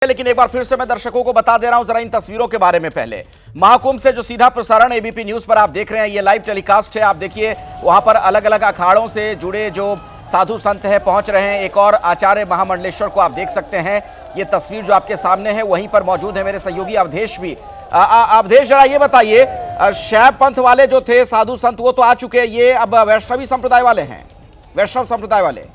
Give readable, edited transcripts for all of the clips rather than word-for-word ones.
लेकिन एक बार फिर से मैं दर्शकों को बता दे रहा हूं जरा इन तस्वीरों के बारे में। पहले महाकुंभ से जो सीधा प्रसारण एबीपी न्यूज पर आप देख रहे हैं, ये लाइव टेलीकास्ट है। आप देखिए वहां पर अलग अलग अखाड़ों से जुड़े जो साधु संत हैं पहुंच रहे हैं। एक और आचार्य महामंडलेश्वर को आप देख सकते हैं। ये तस्वीर जो आपके सामने है वहीं पर मौजूद है मेरे सहयोगी अवधेश भी। अवधेश जरा ये बताइए, शैव पंथ वाले जो थे साधु संत वो तो आ चुके हैं, ये अब वैष्णवी संप्रदाय वाले हैं, वैष्णव संप्रदाय वाले।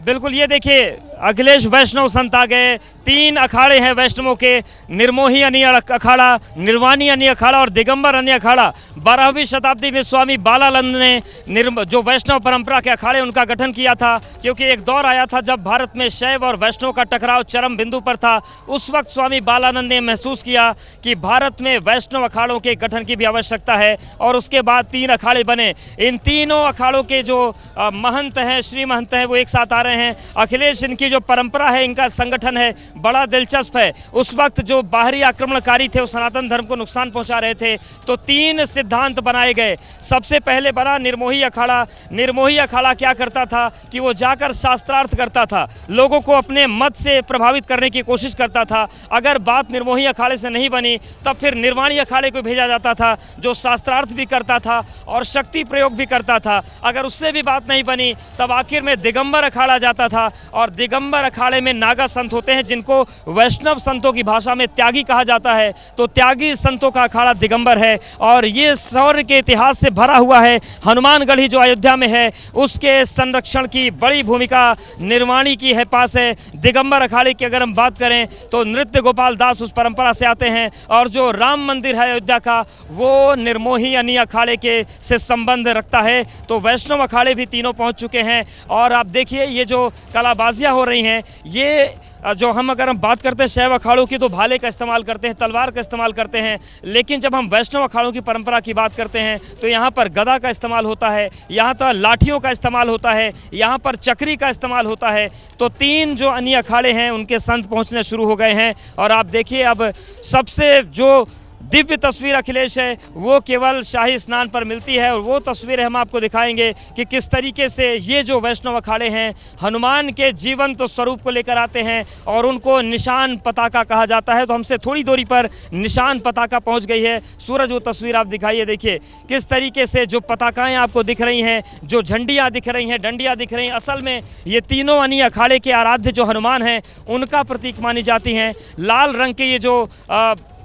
बिल्कुल, ये देखिए अखिलेश वैष्णव संत आ गए। 3 अखाड़े हैं वैष्णवों के, निर्मोही अन्य अखाड़ा, निर्वाणी अन्य अखाड़ा और दिगंबर अन्य अखाड़ा। 12वीं शताब्दी में स्वामी बालानंद ने जो वैष्णव परंपरा के अखाड़े उनका गठन किया था, क्योंकि एक दौर आया था जब भारत में शैव और वैष्णव का टकराव चरम बिंदु पर था। उस वक्त स्वामी बालानंद ने महसूस किया कि भारत में वैष्णव अखाड़ों के गठन की भी आवश्यकता है और उसके बाद 3 अखाड़े बने। इन तीनों अखाड़ों के जो महंत हैं, श्री महंत हैं, वो एक साथ आ रहे हैं। अखिलेश इनकी जो परंपरा है, इनका संगठन है, बड़ा दिलचस्प है। उस वक्त जो बाहरी आक्रमणकारी थे वो सनातन धर्म को नुकसान पहुंचा रहे थे, तो 3 सिद्धांत बनाए गए। सबसे पहले बना निर्मोही अखाड़ा। निर्मोही अखाड़ा क्या करता था कि वो जाकर शास्त्रार्थ करता था, लोगों को अपने मत से प्रभावित करने की कोशिश करता था। अगर बात निर्मोही अखाड़े से नहीं बनी तब फिर निर्वाणी अखाड़े को भेजा जाता था, जो शास्त्रार्थ भी करता था और शक्ति प्रयोग भी करता था। अगर उससे भी बात नहीं बनी तब आखिर में दिगंबर अखाड़ा जाता था, और दिगंबर अखाड़े में नागा संत होते हैं जिनको वैष्णव संतों की भाषा में त्यागी कहा जाता है। तो त्यागी संतों का अखाड़ा दिगंबर है और ये शौर्य के इतिहास से भरा हुआ है। हनुमानगढ़ी जो अयोध्या में है उसके संरक्षण की बड़ी भूमिका निर्वाणी की है पास है। दिगंबर अखाड़े की अगर हम बात करें तो नृत्य गोपाल दास उस परंपरा से आते हैं, और जो राम मंदिर है अयोध्या का वो निर्मोही अन्य अखाड़े के से संबंध रखता है। तो वैष्णव अखाड़े भी तीनों पहुंच चुके हैं। और आप देखिए ये जो कलाबाजियां हो रही हैं, ये जो हम अगर हम बात करते हैं शैव अखाड़ों की तो भाले का इस्तेमाल करते हैं, तलवार का इस्तेमाल करते हैं, लेकिन जब हम वैष्णव अखाड़ों की परंपरा की बात करते हैं तो यहाँ पर गदा का इस्तेमाल होता है, यहाँ पर लाठियों का इस्तेमाल होता है, यहाँ पर चक्री का इस्तेमाल होता है। तो 3 जो अन्य अखाड़े हैं उनके संत पहुँचने शुरू हो गए हैं। और आप देखिए अब सबसे जो दिव्य तस्वीर अखिलेश है वो केवल शाही स्नान पर मिलती है, और वो तस्वीरें हम आपको दिखाएंगे कि किस तरीके से ये जो वैष्णव अखाड़े हैं हनुमान के जीवंत स्वरूप को लेकर आते हैं और उनको निशान पताका कहा जाता है। तो हमसे थोड़ी दूरी पर निशान पताका पहुंच गई है। सूरज वो तस्वीर आप दिखाइए, देखिए किस तरीके से जो पताकाएं आपको दिख रही हैं, जो झंडियाँ दिख रही हैं, डंडियाँ दिख रही हैं, असल में ये तीनों अन्य अखाड़े के आराध्य जो हनुमान हैं उनका प्रतीक मानी जाती हैं। लाल रंग के ये जो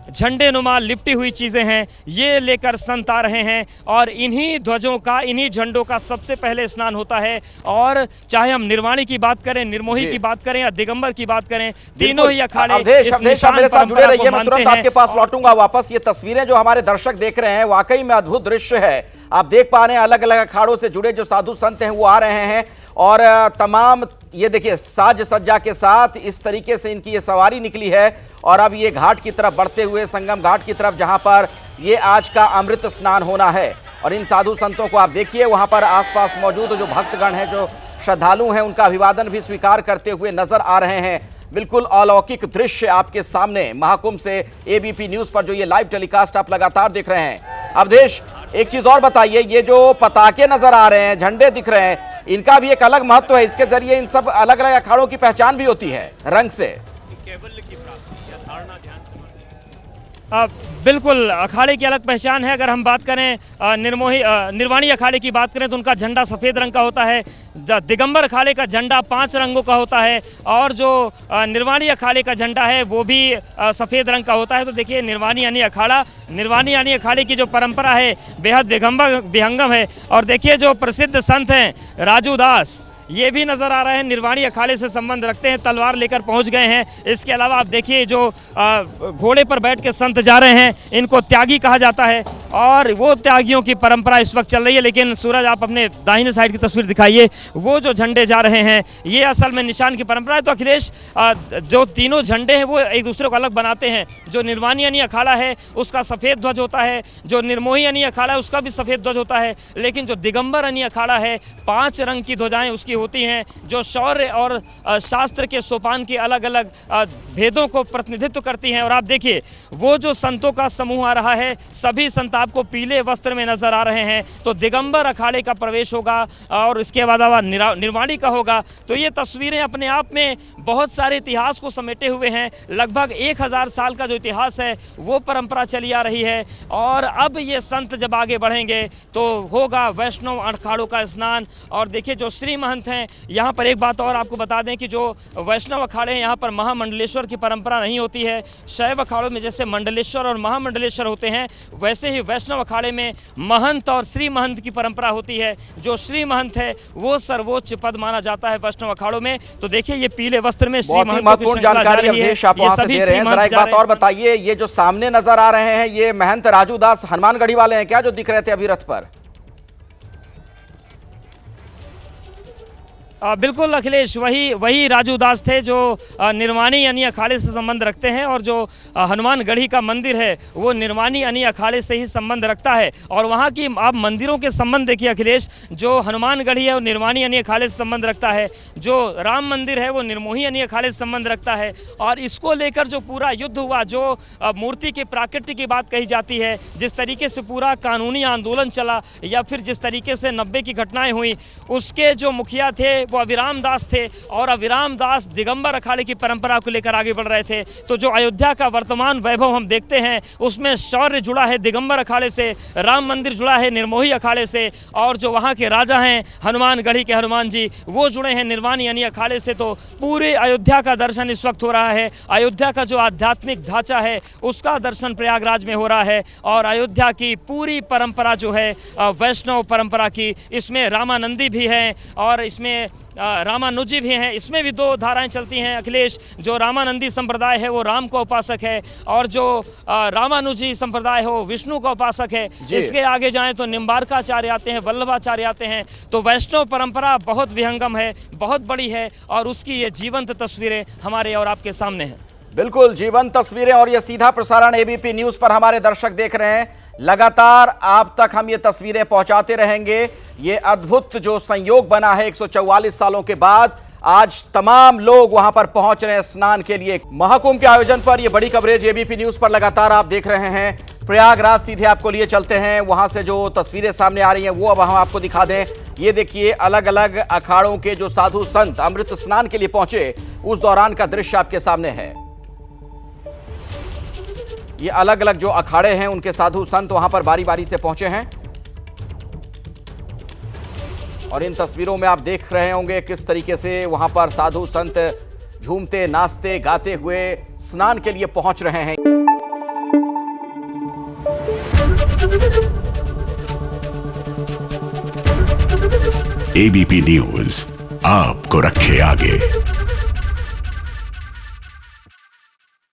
झंडे नुमा लिपटी हुई चीज़ें हैं ये लेकर संत आ रहे हैं, और इन्हीं ध्वजों का, इन्हीं झंडों का सबसे पहले स्नान होता है। और चाहे हम निर्वाणी की बात करें, निर्मोही की बात करें या दिगंबर की बात करें, तीनों ही अखाड़े इस निशान मेरे साथ जुड़े रहिए। मैं तुरंत आपके पास और लौटूंगा वापस। ये तस्वीरें जो हमारे दर्शक देख रहे हैं वाकई में अद्भुत दृश्य है। आप देख पा रहे हैं अलग अलग अखाड़ों से जुड़े जो साधु संत हैं वो आ रहे हैं, और तमाम ये देखिए साज सज्जा के साथ इस तरीके से इनकी ये सवारी निकली है। और अब ये घाट की तरफ बढ़ते हुए, संगम घाट की तरफ, जहां पर ये आज का अमृत स्नान होना है। और इन साधु संतों को आप देखिए वहां पर आसपास मौजूद जो भक्तगण हैं, जो श्रद्धालु हैं, उनका अभिवादन भी स्वीकार करते हुए नजर आ रहे हैं। बिल्कुल अलौकिक दृश्य आपके सामने महाकुंभ से एबीपी न्यूज पर जो ये लाइव टेलीकास्ट आप लगातार देख रहे हैं। अवधेश, एक चीज और बताइए, ये जो पताके नजर आ रहे हैं, झंडे दिख रहे हैं, इनका भी एक अलग महत्व है। इसके जरिए इन सब अलग अलग अखाड़ों की पहचान भी होती है रंग से। बिल्कुल, अखाड़े की अलग पहचान है। अगर हम बात करें निर्वाणी अखाड़े की बात करें तो उनका झंडा सफ़ेद रंग का होता है। दिगंबर अखाड़े का झंडा 5 रंगों का होता है, और जो निर्वाणी अखाड़े का झंडा है वो भी सफ़ेद रंग का होता है। तो देखिए निर्वाणी यानी अखाड़े की जो परंपरा है बेहद विहंगम है। और देखिए जो प्रसिद्ध संत हैं राजू दास, ये भी नज़र आ रहे हैं, निर्वाणी अखाड़े से संबंध रखते हैं, तलवार लेकर पहुंच गए हैं। इसके अलावा आप देखिए जो घोड़े पर बैठ के संत जा रहे हैं इनको त्यागी कहा जाता है, और वो त्यागियों की परंपरा इस वक्त चल रही है। लेकिन सूरज आप अपने दाहिने साइड की तस्वीर दिखाइए, वो जो झंडे जा रहे हैं ये असल में निशान की परंपरा है। तो अखिलेश, जो तीनों झंडे हैं वो एक दूसरे को अलग बनाते हैं। जो निर्वाणी यानी अखाड़ा है उसका सफ़ेद ध्वज होता है, जो निर्मोही यानी अखाड़ा है उसका भी सफ़ेद ध्वज होता है, लेकिन जो दिगंबर यानी अखाड़ा है 5 रंग की ध्वजाएँ उसकी की होती हैं, जो शौर्य और शास्त्र के सोपान के अलग अलग भेदों को प्रतिनिधित्व करती हैं। और आप देखिए वो जो संतों का समूह आ रहा है, सभी संत आपको पीले वस्त्र में नजर आ रहे हैं। तो दिगंबर अखाड़े का प्रवेश होगा और इसके अलावा निर्वाणी का होगा। तो ये तस्वीरें अपने आप में बहुत सारे इतिहास को समेटे हुए हैं। लगभग 1000 साल का जो इतिहास है वो परंपरा चली आ रही है। और अब ये संत जब आगे बढ़ेंगे तो होगा वैष्णव अखाड़ों का स्नान। और देखिए जो श्री महंत हैं, यहाँ पर एक बात और आपको बता दें कि जो वैष्णव अखाड़े हैं यहाँ पर महामंडलेश्वर की परंपरा नहीं होती है। शैव अखाड़ों में जैसे मंडलेश्वर और महामंडलेश्वर होते हैं, वैसे ही वैष्णव अखाड़े में महंत और श्री महंत की परंपरा होती है। जो श्री महंत है वो सर्वोच्च पद माना जाता है वैष्णव अखाड़ों में। तो देखिए ये पीले वस्त्र में श्री महंत महत्वपूर्ण जानकारी अवधेश आप वहां से दे रहे हैं। जरा एक बात और बताइए, ये जो सामने नजर आ रहे हैं ये महंत राजू दास हनुमानगढ़ी वाले हैं क्या, जो दिख रहे थे अभी रथ पर? बिल्कुल अखिलेश, वही राजू दास थे जो निर्वाणी यानी अखाड़े से संबंध रखते हैं। और जो हनुमानगढ़ी का मंदिर है वो निर्वाणी यानी अखाड़े से ही संबंध रखता है। और वहाँ की आप मंदिरों के संबंध देखिए अखिलेश, जो हनुमानगढ़ी है वो निर्वाणी यानी अखाड़े से संबंध रखता है। जो राम मंदिर है वो निर्मोही यानी अखाड़े से संबंध रखता है। और इसको लेकर जो पूरा युद्ध हुआ, जो मूर्ति के प्राकट्य की बात कही जाती है, जिस तरीके से पूरा कानूनी आंदोलन चला या फिर जिस तरीके से 90 की घटनाएं हुई, उसके जो मुखिया थे वो अविराम दास थे। और अविराम दास दिगंबर अखाड़े की परंपरा को लेकर आगे बढ़ रहे थे। तो जो अयोध्या का वर्तमान वैभव हम देखते हैं उसमें शौर्य जुड़ा है दिगंबर अखाड़े से, राम मंदिर जुड़ा है निर्मोही अखाड़े से, और जो वहाँ के राजा हैं हनुमानगढ़ी के हनुमान जी वो जुड़े हैं निर्वाणी यानी अखाड़े से। तो पूरे अयोध्या का दर्शन इस वक्त हो रहा है। अयोध्या का जो आध्यात्मिक ढांचा है उसका दर्शन प्रयागराज में हो रहा है। और अयोध्या की पूरी परंपरा जो है वैष्णव परंपरा की, इसमें रामानंदी भी हैं और इसमें रामानुजी भी हैं। इसमें भी दो धाराएं चलती हैं अखिलेश। जो रामानंदी संप्रदाय है वो राम का उपासक है और जो रामानुजी संप्रदाय है वो विष्णु का उपासक है। इसके आगे जाएं तो निम्बारकाचार्य आते हैं, वल्लभाचार्य आते हैं। तो वैष्णव परंपरा बहुत विहंगम है, बहुत बड़ी है और उसकी ये जीवंत तस्वीरें हमारे और आपके सामने हैं। बिल्कुल जीवंत तस्वीरें और ये सीधा प्रसारण एबीपी न्यूज पर हमारे दर्शक देख रहे हैं। लगातार आप तक हम ये तस्वीरें पहुंचाते रहेंगे। ये अद्भुत जो संयोग बना है 144 सालों के बाद, आज तमाम लोग वहां पर पहुंच रहे हैं स्नान के लिए। महाकुंभ के आयोजन पर ये बड़ी कवरेज एबीपी न्यूज पर लगातार आप देख रहे हैं। प्रयागराज सीधे आपको लिए चलते हैं, वहां से जो तस्वीरें सामने आ रही हैं वो अब हम आपको दिखा दें। ये देखिए अलग अलग अखाड़ों के जो साधु संत अमृत स्नान के लिए पहुंचे, उस दौरान का दृश्य आपके सामने है। ये अलग अलग जो अखाड़े हैं उनके साधु संत वहां पर बारी बारी से पहुंचे हैं। और इन तस्वीरों में आप देख रहे होंगे किस तरीके से वहां पर साधु संत झूमते नाचते गाते हुए स्नान के लिए पहुंच रहे हैं। एबीपी न्यूज आपको रखे आगे।